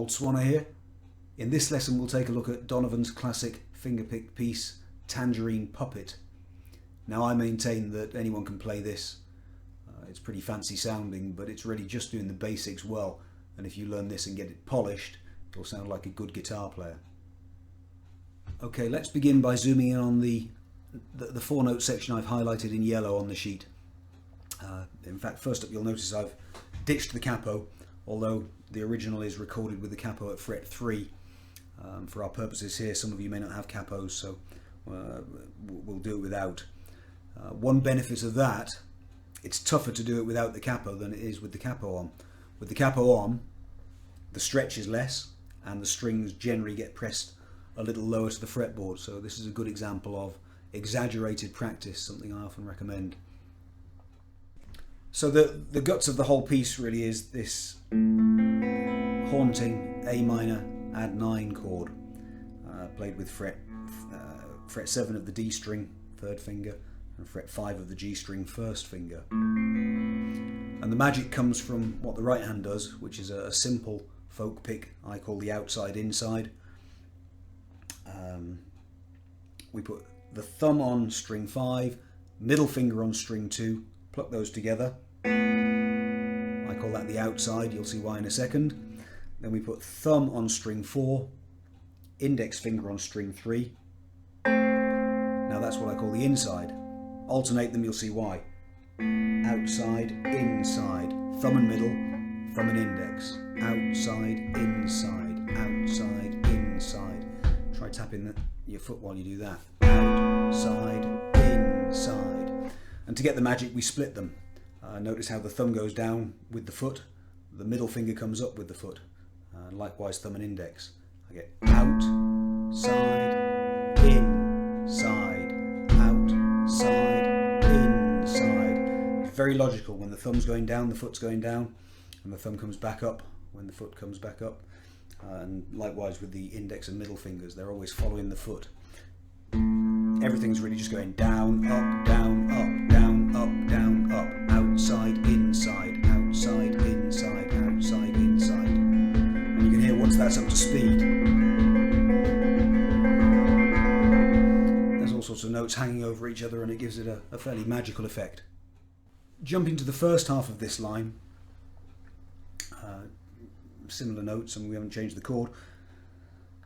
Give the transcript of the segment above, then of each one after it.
Old Swanner here. In this lesson we'll take a look at Donovan's classic fingerpick piece, Tangerine Puppet. Now I maintain that anyone can play this. It's pretty fancy sounding, but it's really just doing the basics well, and if you learn this and get it polished, you'll sound like a good guitar player. Okay, let's begin by zooming in on the 4-note section I've highlighted in yellow on the sheet. In fact, first up you'll notice I've ditched the capo, although the original is recorded with the capo at fret 3. For our purposes here, some of you may not have capos, so we'll do it without. One benefit of that, it's tougher to do it without the capo than it is with the capo on. With the capo on, the stretch is less and the strings generally get pressed a little lower to the fretboard, so this is a good example of exaggerated practice, something I often recommend. So the guts of the whole piece really is this haunting A minor add 9 chord, played with fret 7 of the D string, 3rd finger, and fret 5 of the G string, 1st finger. And the magic comes from what the right hand does, which is a simple folk pick I call the outside inside. We put the thumb on string 5, middle finger on string 2, pluck those together. I call that the outside, you'll see why in a second. Then we put thumb on string 4, index finger on string 3. Now that's what I call the inside. Alternate them, you'll see why. Outside, inside, thumb and middle, thumb and index. Outside, inside, outside, inside. Try tapping your foot while you do that. Outside, inside. And to get the magic, we split them. Notice how the thumb goes down with the foot, the middle finger comes up with the foot. Likewise thumb and index. I get outside, inside, outside, inside. It's very logical. When the thumb's going down, the foot's going down, and the thumb comes back up when the foot comes back up. And likewise with the index and middle fingers, they're always following the foot. Everything's really just going down, up, down, up, down, up, down, up, outside, inside, outside, inside, outside, inside. And you can hear once that's up to speed, there's all sorts of notes hanging over each other and it gives it a fairly magical effect. Jumping to the first half of this line, similar notes, and we haven't changed the chord.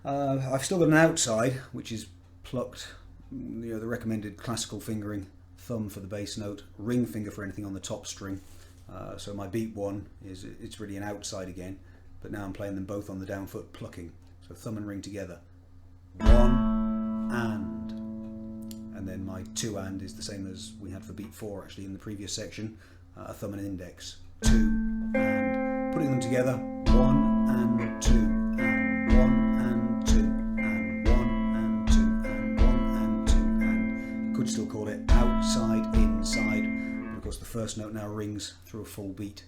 I've still got an outside, which is plucked, the recommended classical fingering, thumb for the bass note, ring finger for anything on the top string. So my beat 1 it's really an outside again, but now I'm playing them both on the down foot, plucking. So thumb and ring together. 1 and then my 2 and is the same as we had for beat 4 actually in the previous section, a thumb and index. 2 and, putting them together, 1 and 2 and 1 and 2 and 1 and 2 and 1 and 2 and, could still call it outside, inside, but of course the first note now rings through a full beat.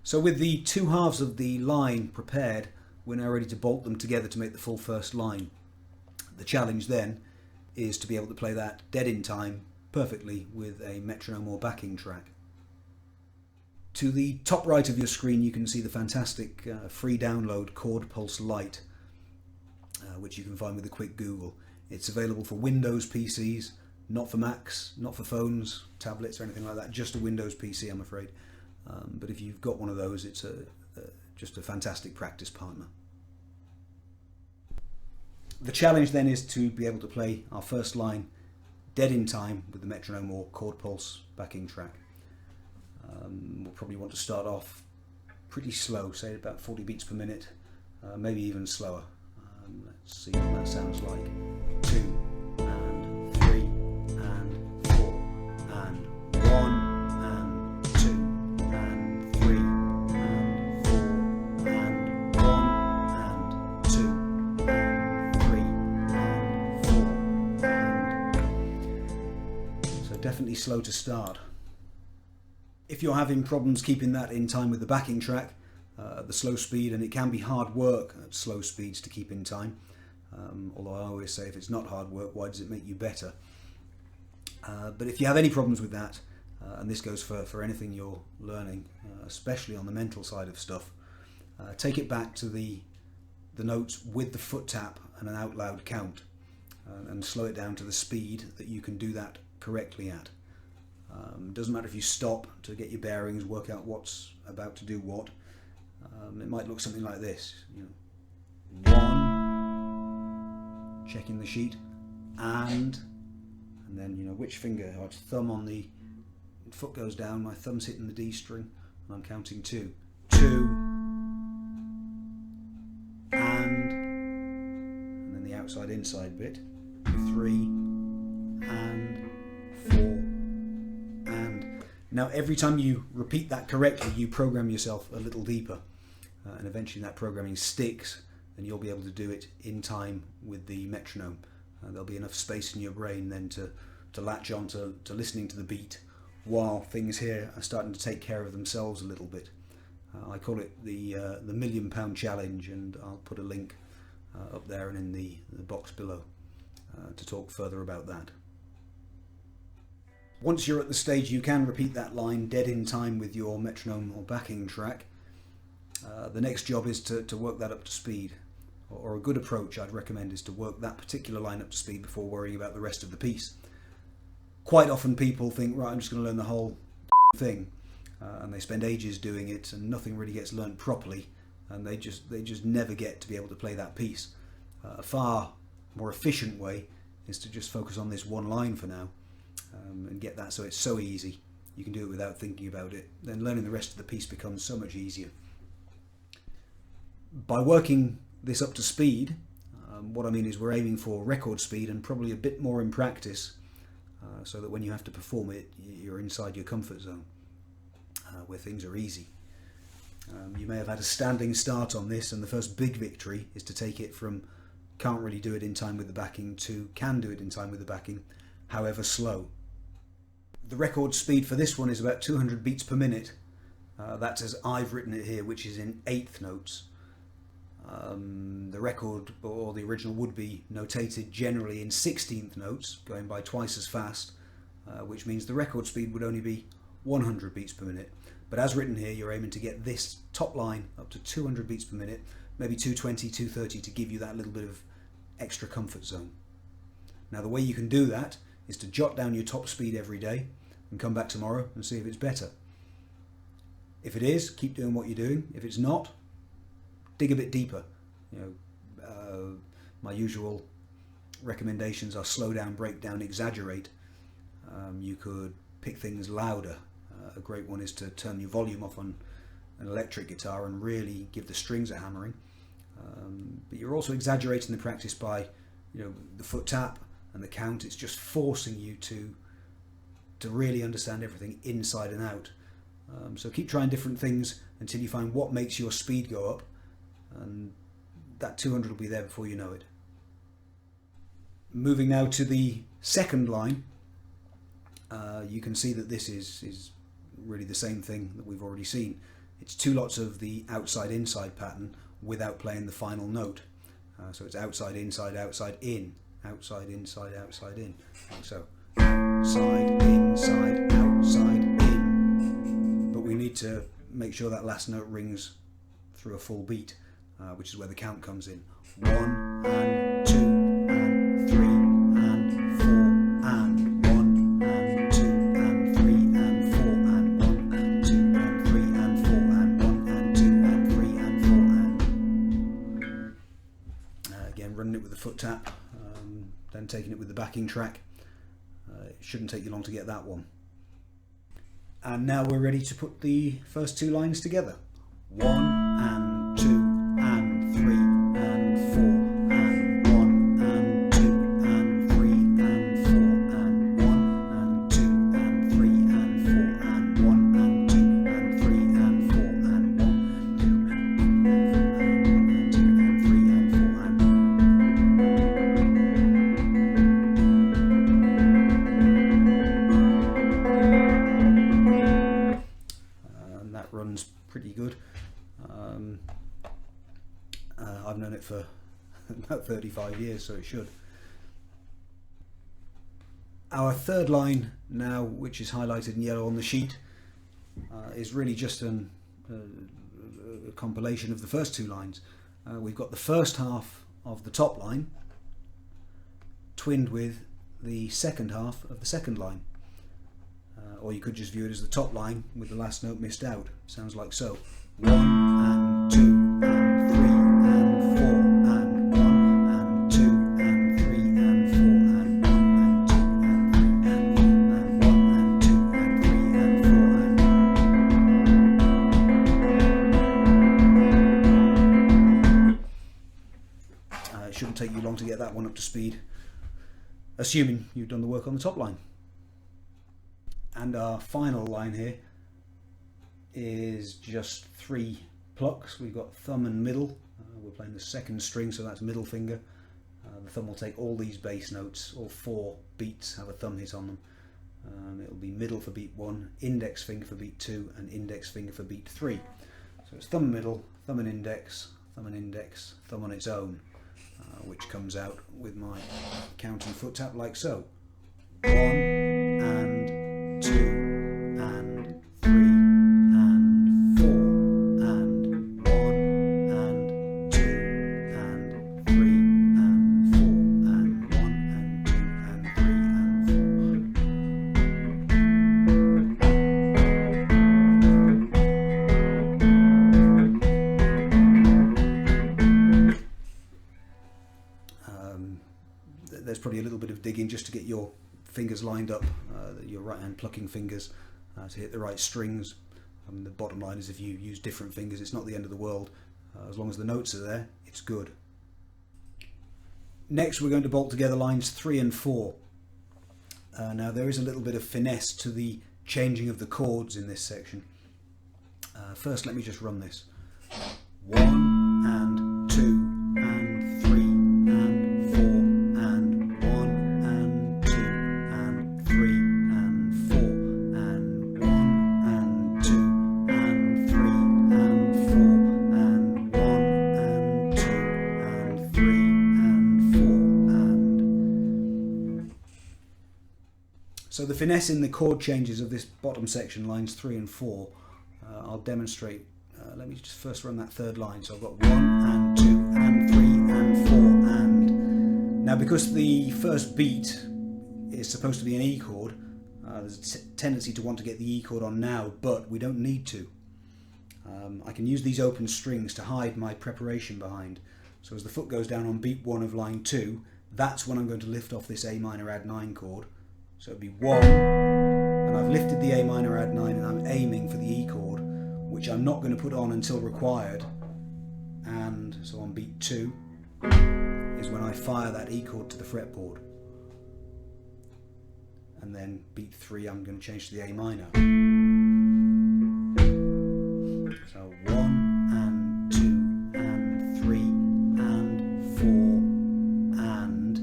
So with the 2 halves of the line prepared, we're now ready to bolt them together to make the full first line. The challenge then is to be able to play that dead in time perfectly with a metronome or backing track. To the top right of your screen you can see the fantastic free download Chord Pulse Lite, which you can find with a quick Google. It's available for Windows PCs, not for Macs, not for phones, tablets or anything like that, just a Windows PC I'm afraid. But if you've got one of those, it's just a fantastic practice partner. The challenge then is to be able to play our first line dead in time with the metronome or Chord Pulse backing track. We'll probably want to start off pretty slow, say about 40 beats per minute, maybe even slower. Let's see what that sounds like. 2 and 3 and 4 and 1 and 2 and 3 and 4 and 1 and 2 and 3 and 4 and... So definitely slow to start. If you're having problems keeping that in time with the backing track at the slow speed, and it can be hard work at slow speeds to keep in time, although I always say if it's not hard work, why does it make you better? But if you have any problems with that, and this goes for anything you're learning, especially on the mental side of stuff, take it back to the notes with the foot tap and an out loud count, and slow it down to the speed that you can do that correctly at. Doesn't matter if you stop to get your bearings, work out what's about to do what. It might look something like this. You know, 1, checking the sheet, and then you know which finger. I've thumb on the foot goes down, my thumb's hitting the D string, and I'm counting 2, 2, and then the outside inside bit, 3, and 4, and. Now every time you repeat that correctly, you program yourself a little deeper, and eventually that programming sticks, and you'll be able to do it in time with the metronome. There'll be enough space in your brain then to latch on to listening to the beat while things here are starting to take care of themselves a little bit. I call it the £1 Million Challenge, and I'll put a link up there and in the box below to talk further about that. Once you're at the stage you can repeat that line dead in time with your metronome or backing track, the next job is to work that up to speed. Or a good approach I'd recommend is to work that particular line up to speed before worrying about the rest of the piece. Quite often people think, right, I'm just going to learn the whole thing, and they spend ages doing it and nothing really gets learned properly, and they just never get to be able to play that piece. A far more efficient way is to just focus on this one line for now, and get that so it's so easy you can do it without thinking about it. Then learning the rest of the piece becomes so much easier. By working this up to speed, what I mean is we're aiming for record speed and probably a bit more in practice, so that when you have to perform it, you're inside your comfort zone, where things are easy. You may have had a standing start on this, and the first big victory is to take it from can't really do it in time with the backing to can do it in time with the backing, however slow. The record speed for this one is about 200 beats per minute. That's as I've written it here, which is in 1/8 notes. The record or the original would be notated generally in 16th notes, going by twice as fast, which means the record speed would only be 100 beats per minute. But as written here, you're aiming to get this top line up to 200 beats per minute, maybe 220, 230 to give you that little bit of extra comfort zone. Now the way you can do that is to jot down your top speed every day and come back tomorrow and see if it's better. If it is, keep doing what you're doing. If it's not, dig a bit deeper. My usual recommendations are slow down, break down, exaggerate. You could pick things louder. A great one is to turn your volume off on an electric guitar and really give the strings a hammering. But you're also exaggerating the practice by, the foot tap and the count. It's just forcing you to really understand everything inside and out. So keep trying different things until you find what makes your speed go up, and that 200 will be there before you know it. Moving now to the second line, you can see that this is really the same thing that we've already seen. It's 2 lots of the outside-inside pattern without playing the final note. So it's outside, inside, outside, in, outside, inside, outside, in. So outside, inside, outside, in. But we need to make sure that last note rings through a full beat, which is where the count comes in. 1 and 2 and 3 and 4 and 1 and 2 and 3 and 4 and 1 and 2 and 3 and 4 and 1 and 2 and 3 and 4 and again running it with the foot tap, then taking it with the backing track. It shouldn't take you long to get that one. And now we're ready to put the first 2 lines together. 1 and 2 and 3 and 4 and 1 and 2 and 3 and 4 and 1 and 2 and 3 and 4 and 1 and 2 and 3 and 4 and 1 and 2 and 3 and 4 and that runs pretty good. I've known it for about 35 years, so it should. Our third line now, which is highlighted in yellow on the sheet, is really just a a compilation of the first two lines. We've got the first half of the top line twinned with the second half of the second line. Or you could just view it as the top line with the last note missed out. Sounds like so. 1 and 2 and 3 and 4 and 1 and 2 and 3 and 4 and 1 and 2 and 3 and 4 and 1 and 2 and 3 and 4 and... It shouldn't take you long to get that one up to speed, assuming you've done the work on the top line. And our final line here is just 3 plucks. We've got thumb and middle. We're playing the second string, so that's middle finger. The thumb will take all these bass notes. All 4 beats have a thumb hit on them. It'll be middle for beat 1, index finger for beat 2, and index finger for beat 3. So it's thumb, middle, thumb and index, thumb on its own, which comes out with my counting foot tap like so. 1 and 2 and 3 and 4 and 1 and 2 and 3 and 4 and 1 and 2 and 3 and 4. There's probably a little bit of digging just to get your fingers lined up, your right hand plucking fingers to hit the right strings. The bottom line is if you use different fingers, it's not the end of the world. As long as the notes are there, it's good. Next we're going to bolt together lines 3 and 4. Now there is a little bit of finesse to the changing of the chords in this section. First let me just run this. 1 and 2 and 3 and 4 and 1 and 2 and 3 and 4 and 1 and 2 and 3 and 4 and 1 and 2 and 3 and 4 and... So the finesse in the chord changes of this bottom section, lines 3 and 4, I'll demonstrate. Let me just first run that third line. So I've got 1 and 2 and 3 and 4 and... Now because the first beat is supposed to be an E chord, there's a tendency to want to get the E chord on now, but we don't need to. I can use these open strings to hide my preparation behind. So as the foot goes down on beat 1 of line 2, that's when I'm going to lift off this A minor add 9 chord. So it'll be 1, and I've lifted the A minor add 9 and I'm aiming for the E chord, which I'm not going to put on until required. And so on beat 2 is when I fire that E chord to the fretboard. And then beat 3 I'm going to change to the A minor. So 1 and 2 and 3 and 4 and...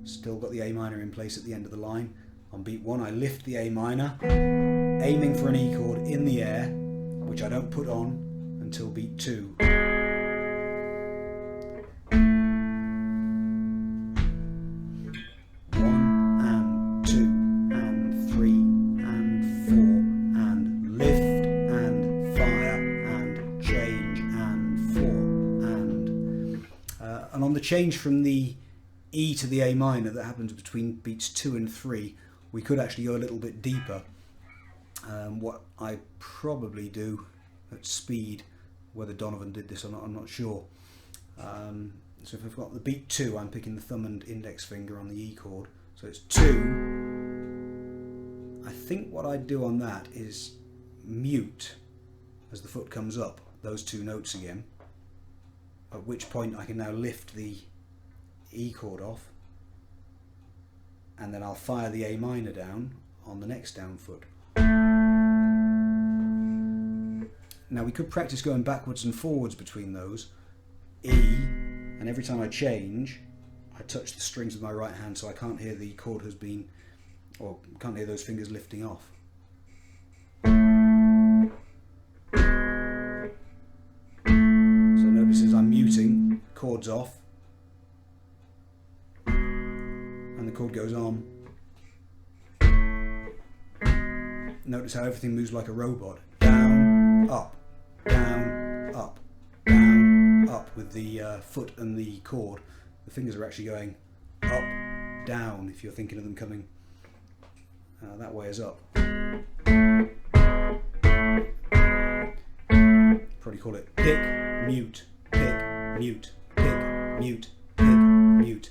Still got the A minor in place at the end of the line. On beat 1 I lift the A minor, aiming for an E chord in the air, which I don't put on until beat 2. 1 and 2 and 3 and 4 and lift and fire and change and 4 and on the change from the E to the A minor that happens between beats 2 and 3, we could actually go a little bit deeper. What I probably do at speed, whether Donovan did this or not, I'm not sure. So if I've got the beat 2, I'm picking the thumb and index finger on the E chord. So it's 2. I think what I'd do on that is mute as the foot comes up those 2 notes again, at which point I can now lift the E chord off, and then I'll fire the A minor down on the next down foot. Now we could practice going backwards and forwards between those. E, and every time I change I touch the strings with my right hand, so I can't hear the chord has been, or can't hear those fingers lifting off. So notice as I'm muting, chords off, and the chord goes on. Notice how everything moves like a robot. Down, up, down, up with the foot and the chord. The fingers are actually going up, down, if you're thinking of them coming that way as up. Probably call it pick, mute, pick, mute, pick, mute, pick, mute.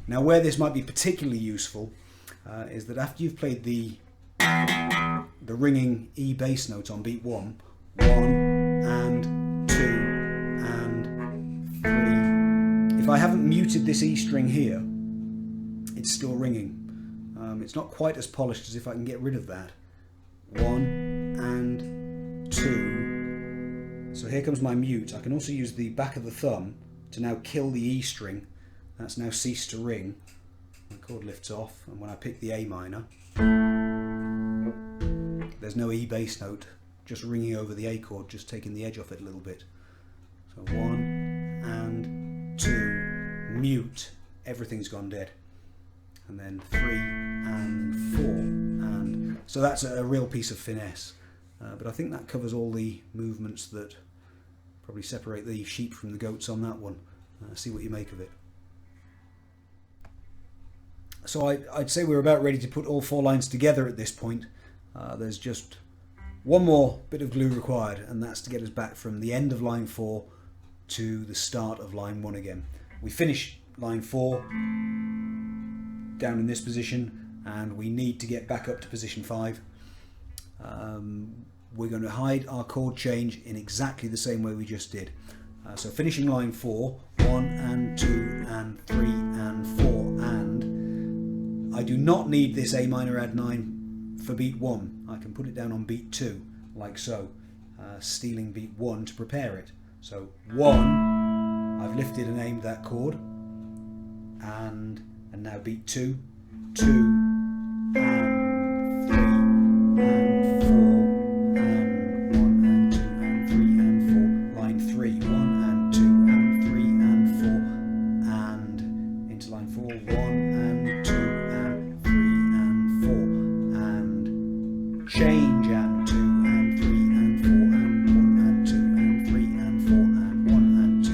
Now where this might be particularly useful is that after you've played the ringing E bass notes on beat 1, 1 and 2 and 3. If I haven't muted this E string here, it's still ringing. It's not quite as polished as if I can get rid of that. 1 and 2. So here comes my mute. I can also use the back of the thumb to now kill the E string. That's now ceased to ring. The chord lifts off, and when I pick the A minor, there's no E bass note, just ringing over the A chord, just taking the edge off it a little bit. So 1 and 2, mute, everything's gone dead. And then 3 and 4, and so that's a real piece of finesse. But I think that covers all the movements that probably separate the sheep from the goats on that one. See what you make of it. So I'd say we're about ready to put all 4 lines together at this point. There's just one more bit of glue required, and that's to get us back from the end of line 4 to the start of line 1 again. We finish line 4 down in this position, and we need to get back up to position 5. We're going to hide our chord change in exactly the same way we just did. So finishing line 4, 1 and 2 and 3 and 4, and I do not need this A minor add 9 for beat 1. I can put it down on beat 2, like so, stealing beat 1 to prepare it. So 1, I've lifted and aimed that chord, and now beat 2, 2 and 3 and 4 and 1 and 2 and 3 and 4, line 3, 1 and 2 and 3 and 4, and into line 4, 1 and 2 and 3 and 4, and change and 2 and 3 and 4 and 1 and 2 and 3 and 4 and 1 and 2,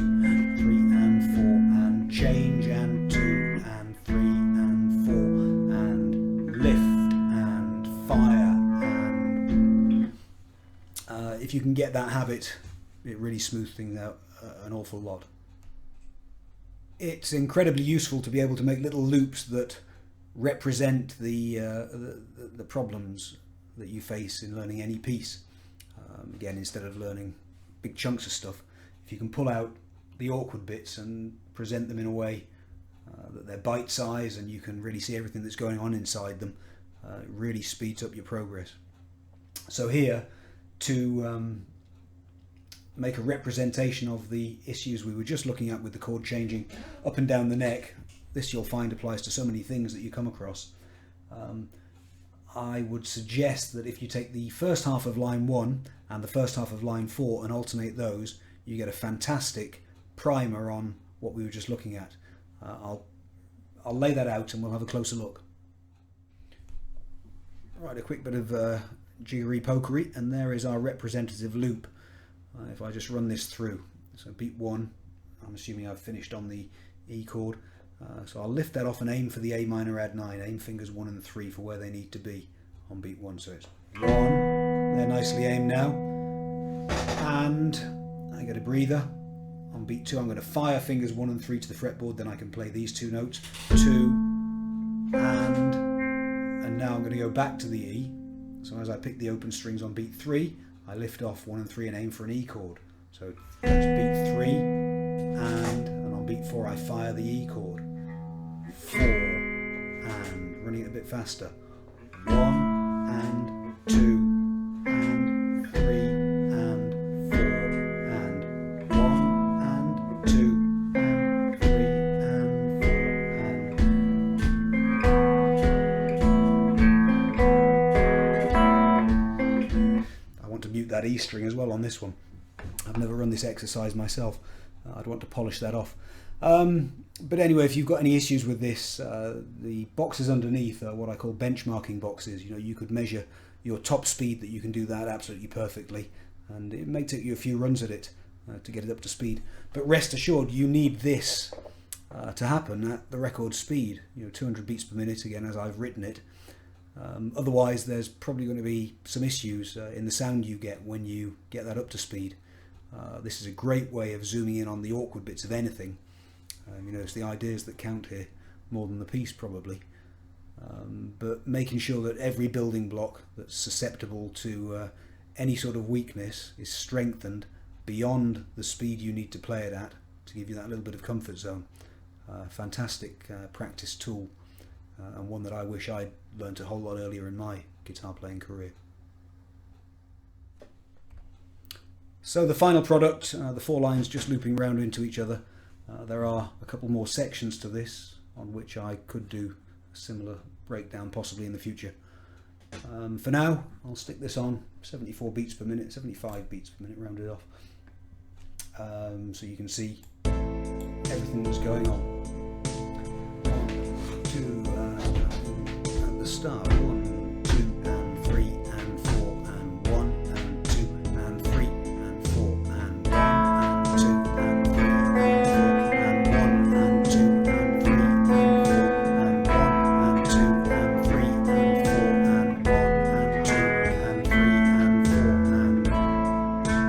3 and 4, and change and 2 and 3 and 4, and lift and fire. And if you can get that habit, it really smooths things out an awful lot. It's incredibly useful to be able to make little loops that represent the problems that you face in learning any piece. Again, instead of learning big chunks of stuff, if you can pull out the awkward bits and present them in a way that they're bite-sized and you can really see everything that's going on inside them, it really speeds up your progress. So here, to make a representation of the issues we were just looking at with the chord changing up and down the neck, this you'll find applies to so many things that you come across. I would suggest that if you take the first half of line 1 and the first half of line 4 and alternate those, you get a fantastic primer on what we were just looking at. I'll lay that out and we'll have a closer look. Right, a quick bit of jiggery pokery, and there is our representative loop. If I just run this through, so beat 1, I'm assuming I've finished on the E chord, so I'll lift that off and aim for the A minor add 9, aim fingers 1 and 3 for where they need to be on beat 1, so it's 1, they're nicely aimed now, and I get a breather. On beat 2 I'm going to fire fingers 1 and 3 to the fretboard, then I can play these 2 notes, 2 and now I'm going to go back to the E. So as I pick the open strings on beat 3, I lift off 1 and 3 and aim for an E chord. So that's beat 3, and on beat 4 I fire the E chord. 4, and running it a bit faster. 1 and 2 and 3 and 4 and 1 and 2 and 3 and 4 and I want to mute that E string as well on this one. I've never run this exercise myself. I'd want to polish that off. But anyway, if you've got any issues with this, the boxes underneath are what I call benchmarking boxes. You know, you could measure your top speed, that you can do that absolutely perfectly. and it may take you a few runs at it to get it up to speed. But rest assured, you need this to happen at the record speed, 200 beats per minute, again, as I've written it. Otherwise, there's probably going to be some issues in the sound you get when you get that up to speed. This is a great way of zooming in on the awkward bits of anything. It's the ideas that count here more than the piece, probably. But making sure that every building block that's susceptible to any sort of weakness is strengthened beyond the speed you need to play it at to give you that little bit of comfort zone. Fantastic practice tool, and one that I wish I'd learned a whole lot earlier in my guitar playing career. So the final product, the 4 lines just looping round into each other. There are a couple more sections to this on which I could do a similar breakdown possibly in the future. For now, I'll stick this on 74 beats per minute, 75 beats per minute rounded off, so you can see everything that's going on. 1, 2, at the start, 1, 2 and 3 and 4 and 1 and 2 and 3 and 4 and 1 and 2 and 3 and 4 and 1 and 2 and 3 and 4 and 1 and 2 and 3 and 4 and 1 and 2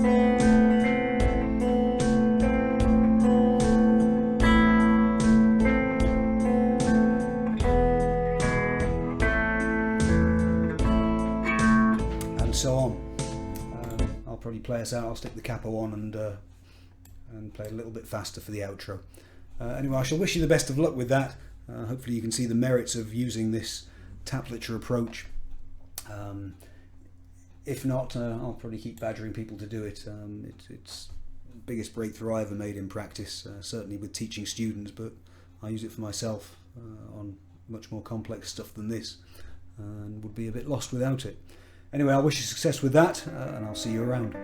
and 3 and 4 and so on. I'll probably play us out. I'll stick the capo on and play a little bit faster for the outro. Anyway, I shall wish you the best of luck with that. Hopefully you can see the merits of using this tablature approach. If not, I'll probably keep badgering people to do it. It's the biggest breakthrough I ever made in practice, certainly with teaching students, but I use it for myself on much more complex stuff than this, and would be a bit lost without it. Anyway, I wish you success with that, and I'll see you around.